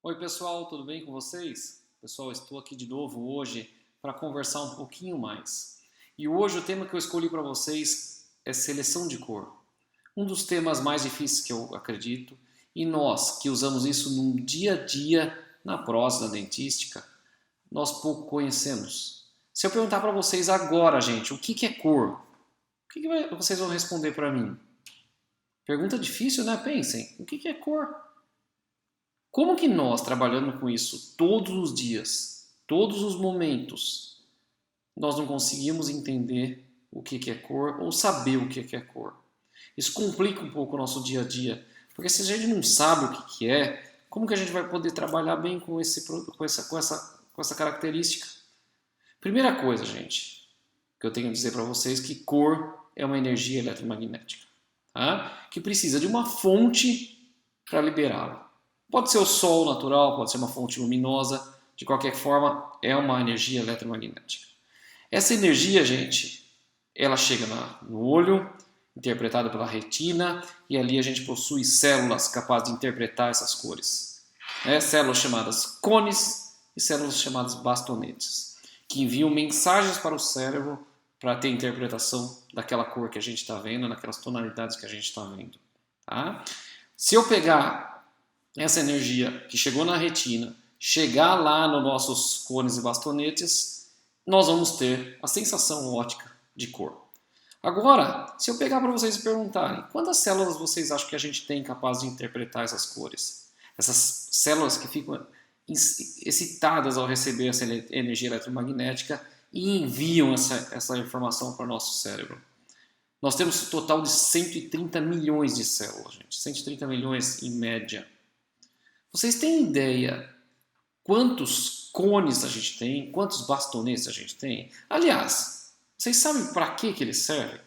Oi pessoal, tudo bem com vocês? Pessoal, estou aqui de novo hoje para conversar um pouquinho mais. E hoje o tema que eu escolhi para vocês é seleção de cor. Um dos temas mais difíceis que eu acredito, e nós que usamos isso no dia a dia na próstata na dentística, nós pouco conhecemos. Se eu perguntar para vocês agora, gente, o que é cor? O que vocês vão responder para mim? Pergunta difícil, né? Pensem, o que é cor? Como que nós, trabalhando com isso todos os dias, todos os momentos, nós não conseguimos entender o que é cor ou saber o que é cor? Isso complica um pouco o nosso dia a dia, porque se a gente não sabe o que é, como que a gente vai poder trabalhar bem com essa característica? Primeira coisa, gente, que eu tenho a dizer para vocês que cor é uma energia eletromagnética, tá? Que precisa de uma fonte para liberá-la. Pode ser o sol natural, pode ser uma fonte luminosa, de qualquer forma, é uma energia eletromagnética. Essa energia, gente, ela chega no olho, interpretada pela retina, e ali a gente possui células capazes de interpretar essas cores. Células chamadas cones e células chamadas bastonetes, que enviam mensagens para o cérebro para ter interpretação daquela cor que a gente está vendo, naquelas tonalidades que a gente está vendo. Tá? Se eu pegar essa energia que chegou na retina, chegar lá nos nossos cones e bastonetes, nós vamos ter a sensação óptica de cor. Agora, se eu pegar para vocês e perguntarem, quantas células vocês acham que a gente tem capaz de interpretar essas cores? Essas células que ficam excitadas ao receber essa energia eletromagnética e enviam essa informação para o nosso cérebro. Nós temos um total de 130 milhões de células, gente. 130 milhões em média. Vocês têm ideia quantos cones a gente tem, quantos bastonetes a gente tem? Aliás, vocês sabem para que eles servem?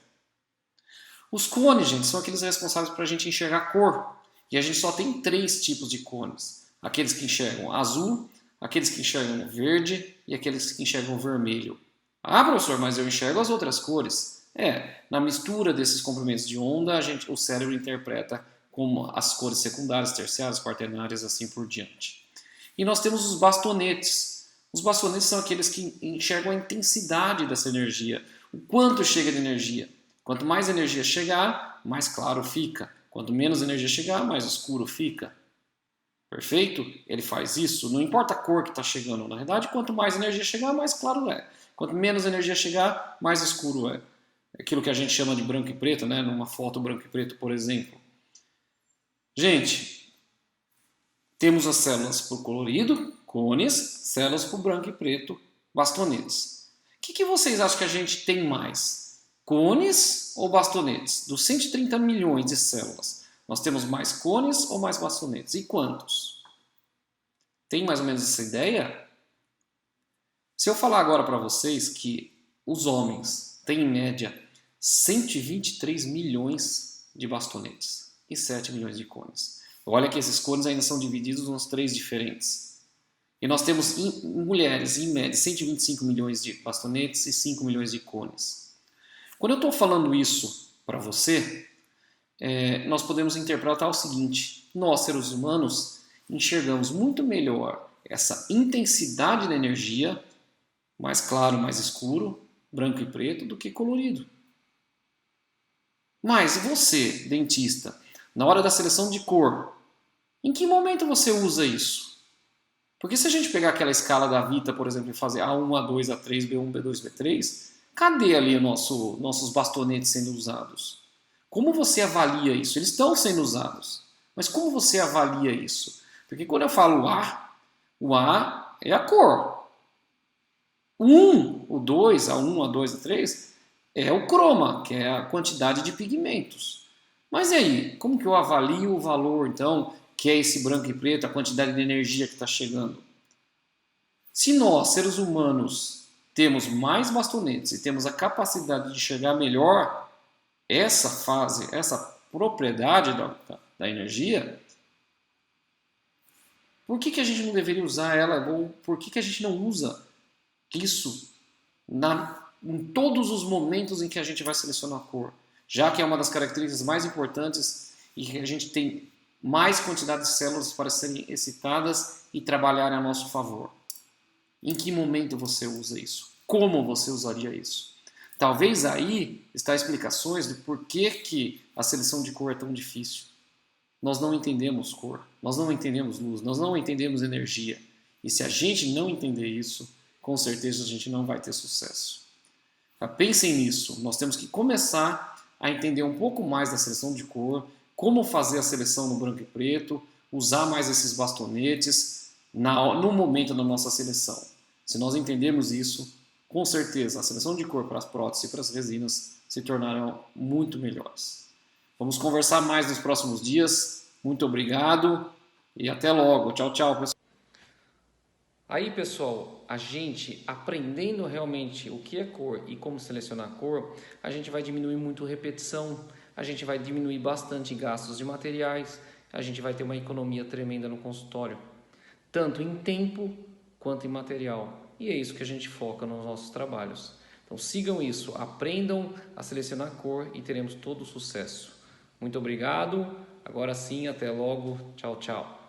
Os cones, gente, são aqueles responsáveis para a gente enxergar cor. E a gente só tem 3 tipos de cones. Aqueles que enxergam azul, aqueles que enxergam verde e aqueles que enxergam vermelho. Ah, professor, mas eu enxergo as outras cores. Na mistura desses comprimentos de onda, o cérebro interpreta como as cores secundárias, terciárias, quaternárias, assim por diante. E nós temos os bastonetes. Os bastonetes são aqueles que enxergam a intensidade dessa energia, o quanto chega de energia. Quanto mais energia chegar, mais claro fica. Quanto menos energia chegar, mais escuro fica. Perfeito? Ele faz isso, não importa a cor que está chegando. Na verdade, quanto mais energia chegar, mais claro é. Quanto menos energia chegar, mais escuro é. Aquilo que a gente chama de branco e preto, né? Numa foto branco e preto, por exemplo. Gente, temos as células por colorido, cones, células por branco e preto, bastonetes. O que vocês acham que a gente tem mais? Cones ou bastonetes? Dos 130 milhões de células, nós temos mais cones ou mais bastonetes? E quantos? Tem mais ou menos essa ideia? Se eu falar agora para vocês que os homens têm em média 123 milhões de bastonetes e 7 milhões de cones. Olha que esses cones ainda são divididos nos 3 diferentes. E nós temos em mulheres, em média, 125 milhões de bastonetes e 5 milhões de cones. Quando eu estou falando isso para você, nós podemos interpretar o seguinte: nós, seres humanos, enxergamos muito melhor essa intensidade da energia, mais claro, mais escuro, branco e preto, do que colorido. Mas você, dentista, na hora da seleção de cor, em que momento você usa isso? Porque se a gente pegar aquela escala da Vita, por exemplo, e fazer A1, A2, A3, B1, B2, B3, cadê ali nossos bastonetes sendo usados? Como você avalia isso? Eles estão sendo usados, mas como você avalia isso? Porque quando eu falo o A é a cor. O 1, o 2, A1, A2, A3 é o croma, que é a quantidade de pigmentos. Mas e aí, como que eu avalio o valor, então, que é esse branco e preto, a quantidade de energia que está chegando? Se nós, seres humanos, temos mais bastonetes e temos a capacidade de enxergar melhor essa fase, essa propriedade da energia, por que a gente não deveria usar ela? Ou por que a gente não usa isso em todos os momentos em que a gente vai selecionar a cor? Já que é uma das características mais importantes e que a gente tem mais quantidade de células para serem excitadas e trabalharem a nosso favor. Em que momento você usa isso? Como você usaria isso? Talvez aí está explicações do porquê que a seleção de cor é tão difícil. Nós não entendemos cor, nós não entendemos luz, nós não entendemos energia. E se a gente não entender isso, com certeza a gente não vai ter sucesso. Pensem nisso, nós temos que começar a entender um pouco mais da seleção de cor, como fazer a seleção no branco e preto, usar mais esses bastonetes no momento da nossa seleção. Se nós entendermos isso, com certeza a seleção de cor para as próteses e para as resinas se tornarão muito melhores. Vamos conversar mais nos próximos dias. Muito obrigado e até logo. Tchau, tchau, pessoal. Aí, pessoal, a gente aprendendo realmente o que é cor e como selecionar cor, a gente vai diminuir muito repetição, a gente vai diminuir bastante gastos de materiais, a gente vai ter uma economia tremenda no consultório, tanto em tempo quanto em material. E é isso que a gente foca nos nossos trabalhos. Então sigam isso, aprendam a selecionar cor e teremos todo o sucesso. Muito obrigado, agora sim, até logo, tchau, tchau.